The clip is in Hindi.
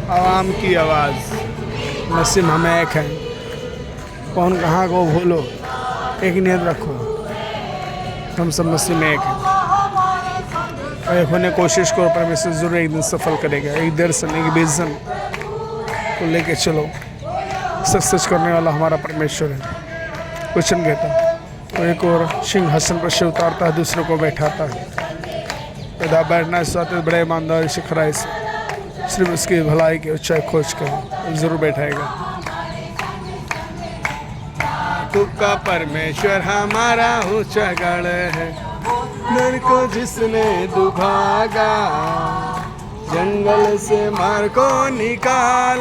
आवाम की आवाज़। नसीम हमें एक है, कौन कहाँ को भूलो, एक नीयत रखो, हम सब नसीब में एक हैं। एक होने कोशिश करो, परमेश्वर जरूर एक दिन सफल करेगा। एक दर्शन, एक विजन को लेके चलो। सच करने वाला हमारा परमेश्वर है। कुछ नहीं कहता, तो एक और सिंहासन पर से उतारता है, दूसरे को बैठाता है। पैदा बैठना इस बात बड़े ईमानदारी से खराई से, सिर्फ उसकी भलाई की ऊंचाई खोज कर जरूर बैठाएगा। का परमेश्वर हमारा ऊंचा गढ़ है, नर को जिसने दुभागा, जंगल से मार को निकाला,